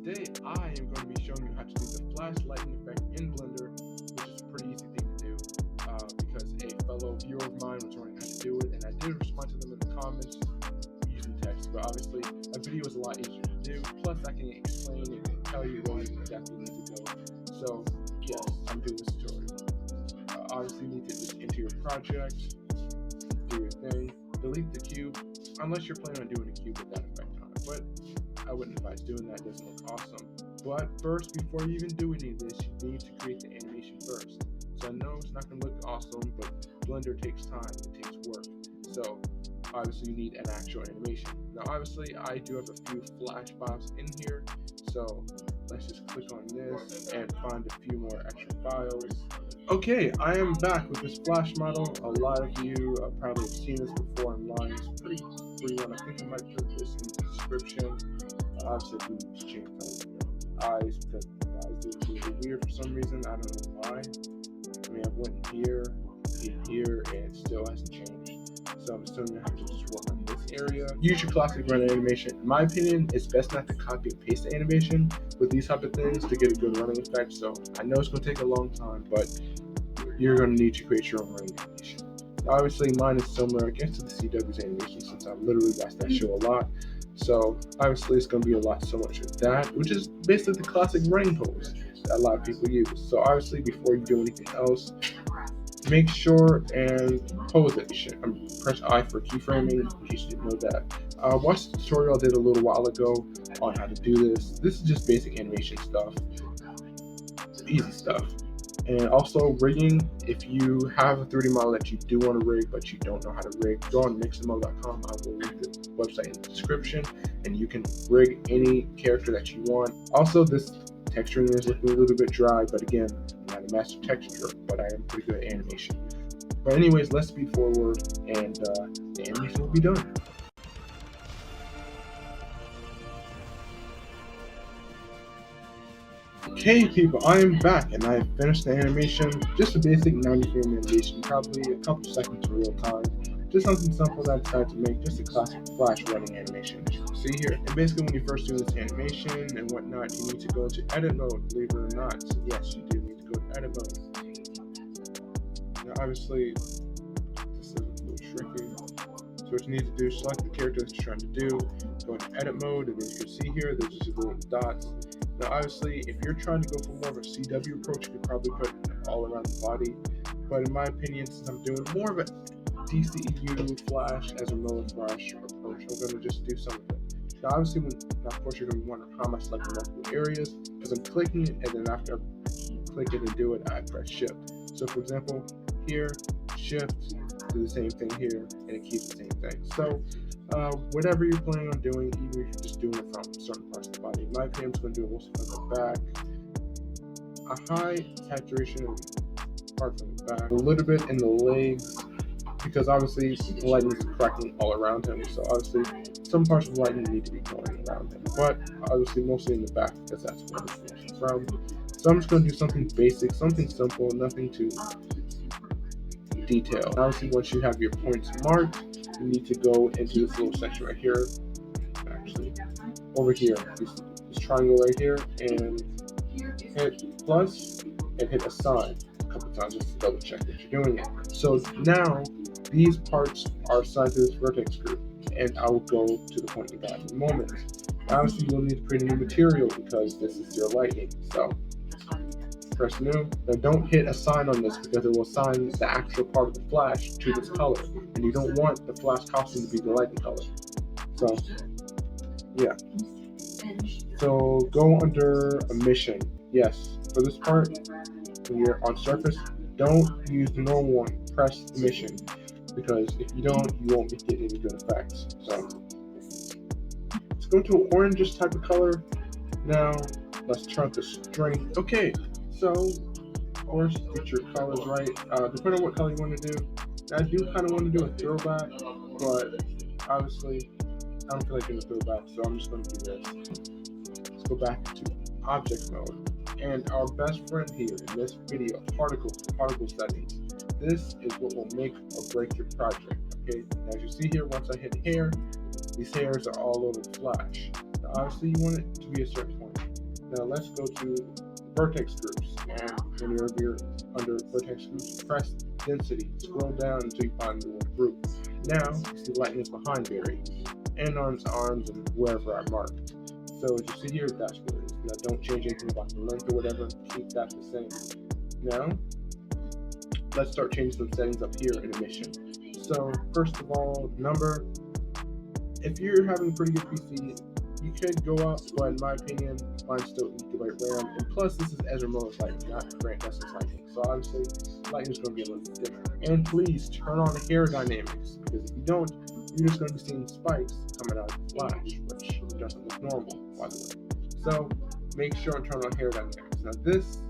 today I am going to be showing you how to do the flash lighting effect in Blender, which is a pretty easy thing to do because a fellow viewer of mine was wondering how to do it, and I did respond to them in the comments using text, but obviously a video is a lot easier to do, plus I can explain and tell you where you exactly need to go. So yes, I'm doing this tutorial. Obviously you need to just enter your project, do your thing, delete the cube, unless you're planning on doing a cube with that effect on it, but I wouldn't advise doing that. It doesn't look awesome. But first, before you even do any of this, you need to create the animation first. So I know it's not going to look awesome, but Blender takes time, it takes work. So obviously you need an actual animation. Now obviously I do have a few flash files in here, so let's just click on this and find a few more extra files. Okay, I am back with this flash model. A lot of you probably have seen this before online. It's pretty free one. I think I might put this in the description. Obviously, we need to change the eyes because the eyes do really weird for some reason. I don't know why. I mean, I went here, and it still hasn't changed. So I'm assuming I have to just work on this area. Use your classic run animation. In my opinion, it's best not to copy and paste the animation with these type of things to get a good running effect. So I know it's going to take a long time, but you're going to need to create your own running animation. Obviously, mine is similar, I guess, to the CW's animation since I literally watch that show a lot. So obviously it's going to be a lot similar to that, which is basically the classic running pose that a lot of people use. So obviously before you do anything else, make sure and pose it. Press I for keyframing, in case you didn't know that. Watch the tutorial I did a little while ago on how to do this. This is just basic animation stuff, easy stuff. And also rigging, if you have a 3D model that you do want to rig but you don't know how to rig, go on mixamo.com. I will link the website in the description and you can rig any character that you want. Also, this texturing is looking a little bit dry, but again, I'm not a master texturer, but I am pretty good at animation. But anyways, let's speed forward and the animation will be done. Okay people, I am back and I have finished the animation. Just a basic 90 frame animation, probably a couple seconds of real time. Just something simple that I decided to make, just a classic flash running animation as you can see here. And basically when you first do this animation and whatnot, you need to go into edit mode, believe it or not. So yes, you do need to go to edit mode. Now obviously, this is a little tricky. So what you need to do is select the character that you're trying to do, go into edit mode, and then you can see here, there's just little dots. Now obviously, if you're trying to go for more of a CW approach, you could probably put it all around the body. But in my opinion, since I'm doing more of a DCEU flash as a Miller flash approach, I'm going to just do some of it. Now obviously, of course, you're going to wonder how am I selecting multiple areas, because I'm clicking it, and then after I click it and do it, I press shift. So for example, here, shift, do the same thing here, and it keeps the same thing. So whatever you're planning on doing, even if you're just doing it from certain parts of the body. In my opinion, I'm going to do it mostly from the back. A high saturation part from the back. A little bit in the legs, because obviously the lightning is cracking all around him. So obviously some parts of the lightning need to be going around him. But obviously mostly in the back, because that's where it's from. So I'm just going to do something basic, something simple, nothing too detailed. Obviously once you have your points marked, you need to go into this little section right here, actually over here, this triangle right here, and hit plus and hit assign a couple times just to double check that you're doing it. So now these parts are assigned to this vertex group, and I will go to the point of that in a moment. Obviously you'll need to create a new material because this is your lightning. So press new. Now don't hit assign on this because it will assign the actual part of the flash to this color, and you don't want the flash costume to be the lightning color. So yeah. So go under emission. Yes, for this part, when you're on surface, don't use the normal one. Press emission, because if you don't, you won't get any good effects. So let's go to an orangish type of color. Now let's turn the strength. Okay. So, of course, get your colors right. Depending on what color you want to do. I do kind of want to do a throwback, but obviously, I don't feel like doing a throwback, so I'm just going to do this. Let's go back to object mode. And our best friend here in this video, particle settings. This is what will make or break your project. Okay, now as you see here, once I hit hair, these hairs are all over the flash. Now, obviously, you want it to be a certain point. Now let's go to vertex groups. And when you're under vertex groups, press density. Scroll down until you find the one group. Now you see lightning is behind Barry, and on his arms and wherever I marked. So as you see here, that's what it is. Now don't change anything about the length or whatever. Keep that the same. Now let's start changing some settings up here in emission. So first of all, number. If you're having a pretty good PC, you could go up, but in my opinion, mine still eat the right RAM. And plus, this is Ezra Miller's Lightning, not Grant Gustin's Lightning. So obviously, Lightning's going to be a little bit different. And please turn on the hair dynamics, because if you don't, you're just going to be seeing spikes coming out of the flash, which doesn't look normal, by the way. So make sure and turn on hair dynamics. Now this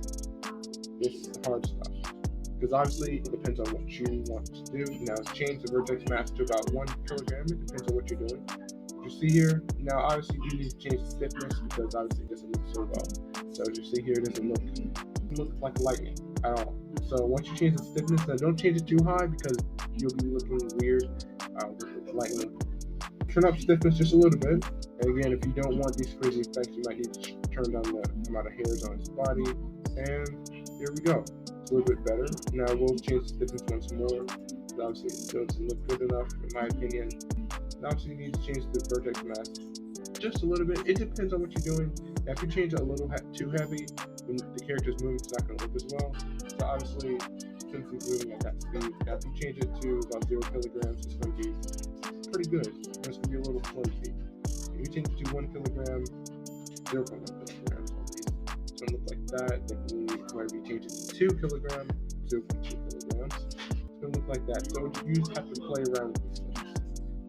is the hard stuff, because obviously it depends on what you want to do. Now change the vertex mass to about 1 kilogram. It depends on what you're doing. You see here, now obviously you need to change the stiffness, because obviously it doesn't look so well. So as you see here, it doesn't look like lightning at all. So once you change the stiffness, now don't change it too high, because you'll be looking weird with the lightning. Turn up stiffness just a little bit. And again, if you don't want these crazy effects, you might need to turn down the amount of hairs on his body. And here we go. It's a little bit better. Now we'll change the stiffness once more. Obviously, it still doesn't look good enough, in my opinion. Obviously, you need to change the vertex mass just a little bit. It depends on what you're doing. Now, if you change it a little too heavy, when the character's moving, it's not going to look as well. So obviously, since he's moving at that speed, now if you change it to about 0 kilograms, it's going to be pretty good. It's going to be a little clumsy. If you change it to 1 kilogram, 0.1 kilograms, it's going to look like that. Definitely, whenever you change it to 2 kilograms, 0.2 kilograms, it's going to look like that. So you just have to play around with these things.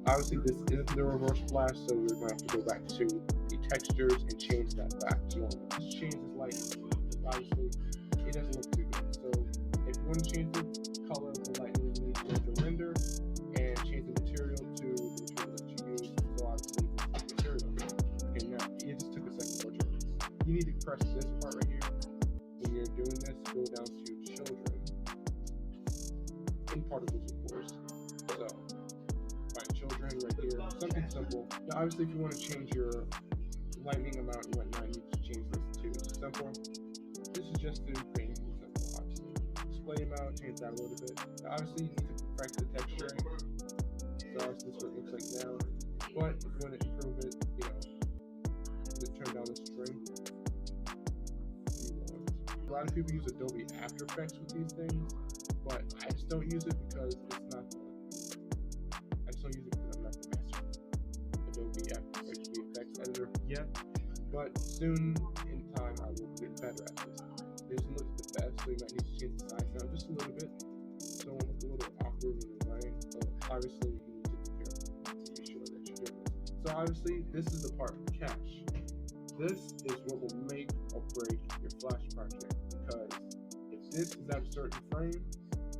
Obviously, this isn't the reverse flash, so we're going to have to go back to the textures and change that back to normal. This changes lightning, obviously, it doesn't look too good. So if you want to change the color of the lightning, you need to go to render and change the material to the material that you use. So obviously, the material. Okay, now, it just took a second for you. You need to press this part right here. When you're doing this, go down to children. In particles, of course. So children right here, something simple. Now obviously if you want to change your lightning amount and whatnot, you need to change this to simple. This is just to create simple, obviously. Display amount, change that a little bit. Now obviously you need to perfect the texturing. So obviously this is what it looks like now. But if you want to improve it, you know, just turn down the string. A lot of people use Adobe After Effects with these things, but I just don't use it because it's not don't use it because I'm not the master Adobe After Effects editor yet, but soon in time I will get better at this. It doesn't look the best, so you might need to change the size down just a little bit, so it won't look a little awkward when you're running. But obviously you need to be careful to be sure that you're doing this. So obviously this is the part for cache. This is what will make or break your Flash project, because if this is at a certain frame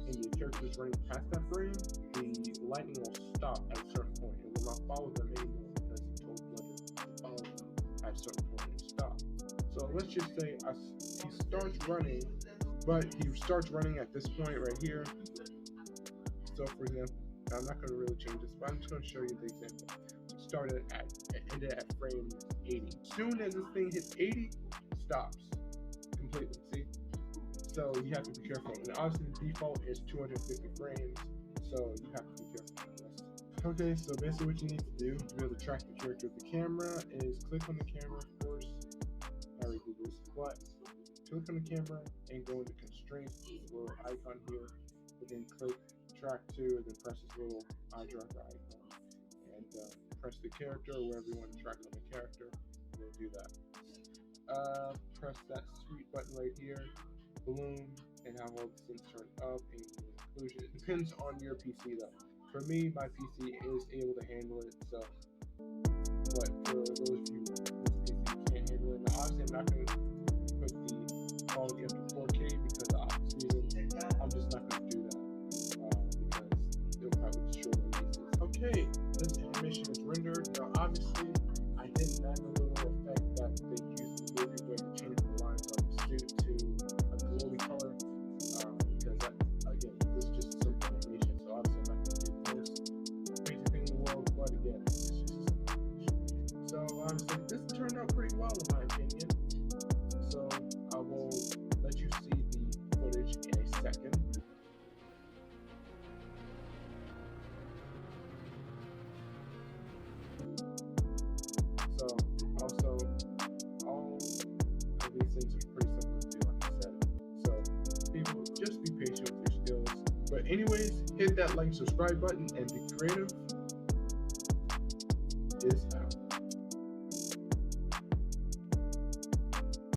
and your character is running past that frame, the lightning will stop at a certain point. It will not follow them anymore, because he told Blender to follow them at a certain point and stop. So let's just say he starts running, but he starts running at this point right here. So for example, I'm not going to really change this, but I'm just going to show you the example. Ended at frame 80. As soon as this thing hits 80, stops completely. See? So you have to be careful. And obviously the default is 250 frames, so you have to be careful. Okay, so basically what you need to do to be able to track the character with the camera is click on the camera, of course. I already did this, but click on the camera and go into constraints, this little icon here, and then click track to, and then press this little eye tracker icon. And press the character, wherever you want to track on the character, we'll do that. Press that sweet button right here, balloon, and have all these things turned up, and inclusion. It depends on your PC though. For me, my PC is able to handle it, so, but for those of you whose PC can't handle it, now obviously I'm not going to put the quality up to 4K because of obvious reasons. I'm just not going to do that, because it'll probably destroy my PC. Okay, this animation is rendered. Now obviously, I didn't add a little effect that they used in the movie where they changed the lines on the suit to a glowy color, because that, again, this is just a simple animation, so obviously I'm not going to do the most crazy thing in the world, but again, it's just a simple animation. So honestly, this turned out pretty well in my opinion. hit that like, subscribe button, and Be Creative is out.